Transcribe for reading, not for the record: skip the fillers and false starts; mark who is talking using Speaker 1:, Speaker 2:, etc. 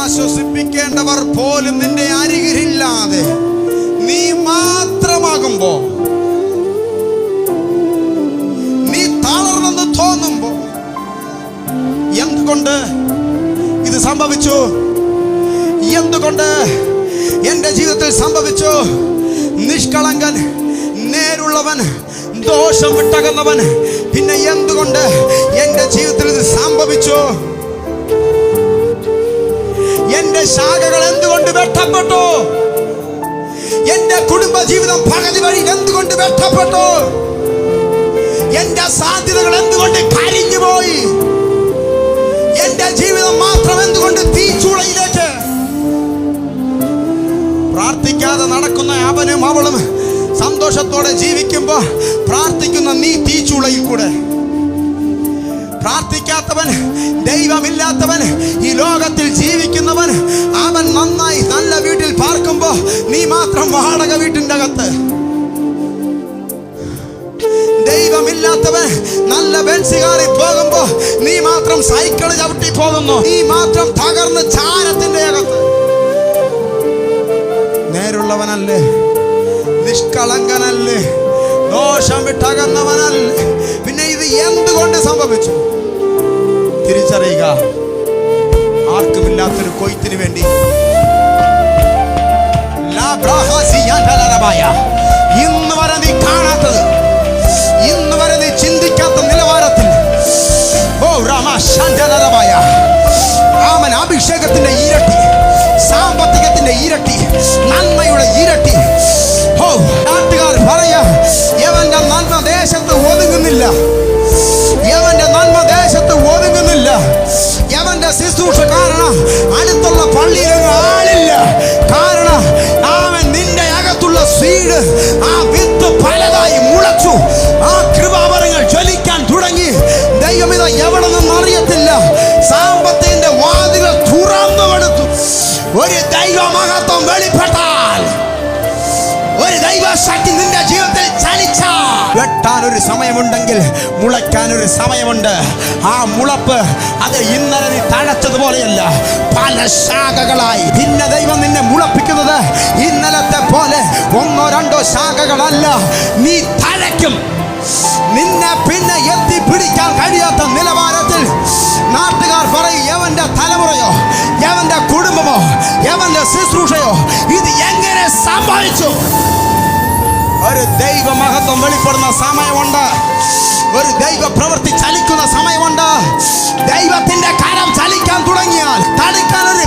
Speaker 1: ആശ്വസിപ്പിക്കേണ്ടവർ പോലും നിന്റെ അരികിലില്ലാതെ നീ മാത്രമാകുമ്പോ, നീ തളർന്നെന്ന് തോന്നുമ്പോ, എന്തുകൊണ്ട് ഇത് സംഭവിച്ചു? എന്തുകൊണ്ട് എൻ്റെ ജീവിതത്തിൽ സംഭവിച്ചു? നിഷ്കളങ്കൻ, നേരുള്ളവൻ, ദോഷം വിട്ടകന്നവൻ, പിന്നെ എന്തുകൊണ്ട് എൻ്റെ ജീവിതത്തിൽ ഇത് സംഭവിച്ചു? എൻ്റെ ശാഖകൾ എന്തുകൊണ്ട് വെട്ടപ്പെട്ടു? എൻ്റെ കുടുംബ ജീവിതം പകുതി വഴി എന്തുകൊണ്ട് വെട്ടപ്പെട്ടു? എൻ്റെ സാധ്യതകൾ എന്തുകൊണ്ട് കരിഞ്ഞുപോയി? എൻ്റെ ജീവിതം മാത്രം എന്തുകൊണ്ട് തീച്ചൂളയിലേക്ക്? പ്രാർത്ഥിക്കാതെ നടക്കുന്ന അവനും അവളും സന്തോഷത്തോടെ ജീവിക്കുമ്പോ, പ്രാർത്ഥിക്കുന്ന നീ തീച്ചൂളയിൽ കൂടെ. പ്രാർത്ഥിക്കാത്തവൻ, ദൈവമില്ലാത്തവൻ, ഈ ലോകത്തിൽ ജീവിക്കുന്നവൻ, അവൻ നന്നായി നല്ല വീട്ടിൽ പാർക്കുമ്പോ നീ മാത്രം വാടക വീട്ടിൻ്റെ അകത്ത്. ദൈവമില്ലാത്തവൻ നല്ല ബെൻസ് കാറിൽ പോകുമ്പോ നീ മാത്രം സൈക്കിള് ചവിട്ടി പോകുന്നു. നീ മാത്രം തകർന്ന് ചാരത്തിന്റെ അകത്ത്. നേരുള്ളവനല്ലേ, നിഷ്കളങ്കനല്ലേ, ദോഷം വിട്ടകന്നവനല്ലേ, പിന്നെ ഇത് എന്തുകൊണ്ട് സംഭവിച്ചു? തിരിച്ചറിയുക. ആർക്കുമില്ലാത്തൊരു കൊയ്ത്തിന് വേണ്ടി ഇന്ന് വരെ നീ കാണാത്തത്, ഇന്ന് വരെ നീ ചിന്തിക്കാത്ത നിലവാരത്തിൽ അവൻ അഭിഷേകത്തിന്റെ ഇരട്ടി, സാമ്പത്തികത്തിന്റെ ഇരട്ടി, നന്മയുടെ ഇരട്ടി. നാട്ടുകാർ പറയാ, യവന്റെ നന്മ ദേശത്ത് ഒതുങ്ങുന്നില്ല, യവന്റെ നന്മ ദേശത്ത് ഒതുങ്ങുന്നില്ല. യവന്റെ ശുശ്രൂഷ കാരണം അടുത്തുള്ള പള്ളിയിൽ ആളില്ല. കാരണം അവൻ നിന്റെ അകത്തുള്ള സീഡ്, ആ വിത്ത് പലതായി മുളച്ചു. ആ കൃപാവരങ്ങൾ ജ്വലിക്കാൻ തുടങ്ങി. ദൈവമിത എവിടെ നിന്നും അറിയത്തില്ല. സാമ്പത്തികന്റെ വാതികൾ തുറന്നു കൊടുത്തു. ഒരു ദൈവ മഹത്വം വെളിപ്പെട്ടാൽ, ഒരു ദൈവശക്തി നിന്റെ ജീവിതത്തിൽ ചലിച്ചാൽ, വെട്ടാൻ ഒരു സമയമുണ്ടെങ്കിൽ മുളയ്ക്കാൻ ഒരു സമയമുണ്ട്. ആ മുളപ്പ് അത് ഇന്നലെ നീ തഴച്ചതുപോലെയല്ല, പല ശാഖകളായി. പിന്നെ ദൈവം നിന്നെ മുളപ്പിക്കുന്നത് ഇന്നലത്തെ പോലെ ഒന്നോ രണ്ടോ ശാഖകളല്ല. നീ തഴയ്ക്കും. നിന്നെ പിന്നെ എത്തിപ്പിടിക്കാൻ കഴിയാത്ത നിലവാരത്തിൽ നാട്ടുകാർ പറയും, യവന്റെ തലമുറയോ, യവന്റെ കുടുംബമോ, യവന്റെ ശുശ്രൂഷയോ ഇത് എങ്ങനെ സംഭവിച്ചു? ഒരു ദൈവ മഹത്വം വെളിപ്പെടുന്ന സമയമുണ്ട്. ഒരു ദൈവ പ്രവൃത്തി ചലിക്കുന്ന സമയമുണ്ട്. ദൈവത്തിന്റെ കരം ചലിക്കാൻ തുടങ്ങിയാൽ തടുക്കാൻ ഒരു